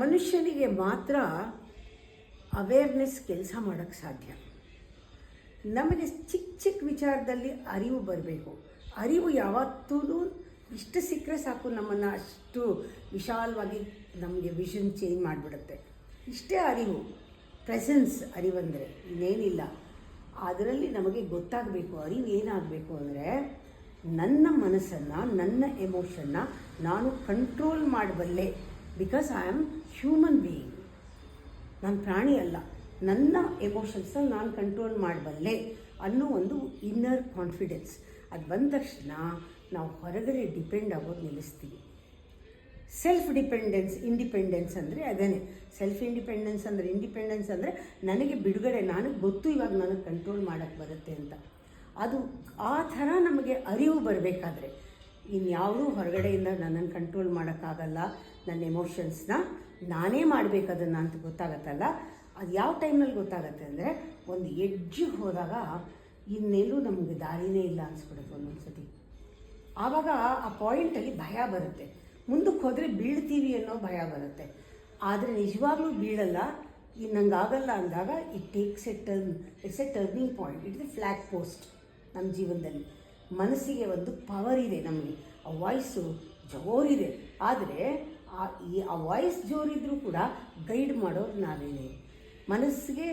ಮನುಷ್ಯನಿಗೆ ಮಾತ್ರ ಅವೇರ್ನೆಸ್ ಕೆಲಸ ಮಾಡೋಕ್ಕೆ ಸಾಧ್ಯ. ನಮಗೆ ಚಿಕ್ಕ ಚಿಕ್ಕ ವಿಚಾರದಲ್ಲಿ ಅರಿವು ಬರಬೇಕು. ಅರಿವು ಯಾವತ್ತೂ ಇಷ್ಟು ಸಿಕ್ಕರೆ ಸಾಕು, ನಮ್ಮನ್ನು ಅಷ್ಟು ವಿಶಾಲವಾಗಿ ನಮಗೆ ವಿಷನ್ ಚೇಂಜ್ ಮಾಡಿಬಿಡುತ್ತೆ. ಇಷ್ಟೇ ಅರಿವು, ಪ್ರೆಸೆನ್ಸ್ ಅರಿವಂದರೆ ಇನ್ನೇನಿಲ್ಲ. ಅದರಲ್ಲಿ ನಮಗೆ ಗೊತ್ತಾಗಬೇಕು ಅರಿವು ಏನಾಗಬೇಕು ಅಂದರೆ, ನನ್ನ ಮನಸ್ಸನ್ನು, ನನ್ನ ಎಮೋಷನ್ನ ನಾನು ಕಂಟ್ರೋಲ್ ಮಾಡಬಲ್ಲೆ. Because I am human being, ನಾನು ಪ್ರಾಣಿ ಅಲ್ಲ. ನನ್ನ ಎಮೋಷನ್ಸ್ನ ನಾನು ಕಂಟ್ರೋಲ್ ಮಾಡಬಲ್ಲೆ ಅನ್ನೋ ಒಂದು ಇನ್ನರ್ ಕಾನ್ಫಿಡೆನ್ಸ್ ಅದು ಬಂದ ತಕ್ಷಣ ನಾವು ಹೊರಗಡೆ ಡಿಪೆಂಡ್ ಆಗೋದು ನಿಲ್ಲಿಸ್ತೀವಿ. ಸೆಲ್ಫ್ ಡಿಪೆಂಡೆನ್ಸ್, ಇಂಡಿಪೆಂಡೆನ್ಸ್ ಅಂದರೆ ಅದೇನೆ. ಸೆಲ್ಫ್ ಇಂಡಿಪೆಂಡೆನ್ಸ್ ಅಂದರೆ ನನಗೆ ಬಿಡುಗಡೆ, ನನಗೆ ಗೊತ್ತು ಇವಾಗ ನನಗೆ ಕಂಟ್ರೋಲ್ ಮಾಡೋಕ್ಕೆ ಬರುತ್ತೆ ಅಂತ. ಅದು ಆ ಥರ ನಮಗೆ ಅರಿವು ಬರಬೇಕಾದ್ರೆ ಇನ್ಯಾವುದೂ ಹೊರಗಡೆಯಿಂದ ನನ್ನನ್ನು ಕಂಟ್ರೋಲ್ ಮಾಡೋಕ್ಕಾಗಲ್ಲ, ನನ್ನ ಎಮೋಷನ್ಸ್ನ ನಾನೇ ಮಾಡಬೇಕದನ್ನು ಅಂತ ಗೊತ್ತಾಗತ್ತಲ್ಲ. ಅದು ಯಾವ ಟೈಮ್ನಲ್ಲಿ ಗೊತ್ತಾಗತ್ತೆ ಅಂದರೆ, ಒಂದು ಎಡ್ಜಿಗೆ ಹೋದಾಗ ಇನ್ನೆಲ್ಲೂ ನಮಗೆ ದಾರಿನೇ ಇಲ್ಲ ಅನಿಸ್ಬಿಡುತ್ತೆ ಒಂದೊಂದು ಸತಿ. ಆವಾಗ ಆ ಪಾಯಿಂಟಲ್ಲಿ ಭಯ ಬರುತ್ತೆ. ಮುಂದಕ್ಕೆ ಹೋದರೆ ಬೀಳ್ತೀವಿ ಅನ್ನೋ ಭಯ ಬರುತ್ತೆ. ಆದರೆ ನಿಜವಾಗ್ಲೂ ಬೀಳಲ್ಲ. ನಂಗೆ ಆಗಲ್ಲ ಅಂದಾಗ it's A turning point. It's A flag post ನಮ್ಮ ಜೀವನದಲ್ಲಿ. ಮನಸ್ಸಿಗೆ ಒಂದು ಪವರ್ ಇದೆ, ನಮಗೆ ಆ ವಾಯ್ಸು ಜೋರಿದೆ. ಆದರೆ ಆ ವಾಯ್ಸ್ ಜೋರಿದ್ರೂ ಕೂಡ ಗೈಡ್ ಮಾಡೋರು ನಾವೇನೆ. ಮನಸ್ಸಿಗೆ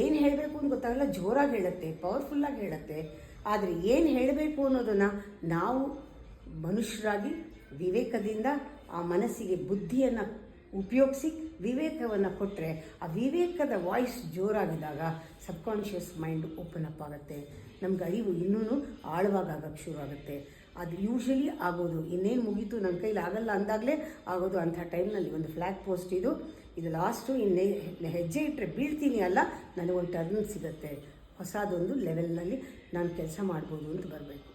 ಏನು ಹೇಳಬೇಕು ಅಂತ ಗೊತ್ತಾಗಲ್ಲ, ಜೋರಾಗಿ ಹೇಳುತ್ತೆ, ಪವರ್ಫುಲ್ಲಾಗಿ ಹೇಳುತ್ತೆ. ಆದರೆ ಏನು ಹೇಳಬೇಕು ಅನ್ನೋದನ್ನು ನಾವು ಮನುಷ್ಯರಾಗಿ ವಿವೇಕದಿಂದ ಆ ಮನಸ್ಸಿಗೆ ಬುದ್ಧಿಯನ್ನು ಉಪಯೋಗಿಸಿ ವಿವೇಕವನ್ನು ಕೊಟ್ಟರೆ, ಆ ವಿವೇಕದ ವಾಯ್ಸ್ ಜೋರಾಗಿದ್ದಾಗ ಸಬ್ಕಾನ್ಷಿಯಸ್ ಮೈಂಡ್ ಓಪನ್ ಅಪ್ ಆಗುತ್ತೆ. ನಮ್ಗೆ ಅರಿವು ಇನ್ನೂ ಆಳವಾಗಕ್ಕೆ ಶುರು ಆಗುತ್ತೆ. ಅದು ಯೂಶ್ವಲಿ ಆಗೋದು ಇನ್ನೇನು ಮುಗೀತು, ನನ್ನ ಕೈಲಿ ಆಗಲ್ಲ ಅಂದಾಗಲೇ ಆಗೋದು. ಅಂಥ ಟೈಮ್ನಲ್ಲಿ ಒಂದು ಫ್ಲ್ಯಾಗ್ ಪೋಸ್ಟ್ ಇದು ಲಾಸ್ಟು. ಹೆಜ್ಜೆ ಇಟ್ಟರೆ ಬೀಳ್ತೀನಿ ಅಲ್ಲ, ನನಗೊಂದು ಟರ್ನ್ ಸಿಗುತ್ತೆ. ಹೊಸದೊಂದು ಲೆವೆಲ್ನಲ್ಲಿ ನಾನು ಕೆಲಸ ಮಾಡ್ಬೋದು ಅಂತ ಬರಬೇಕು.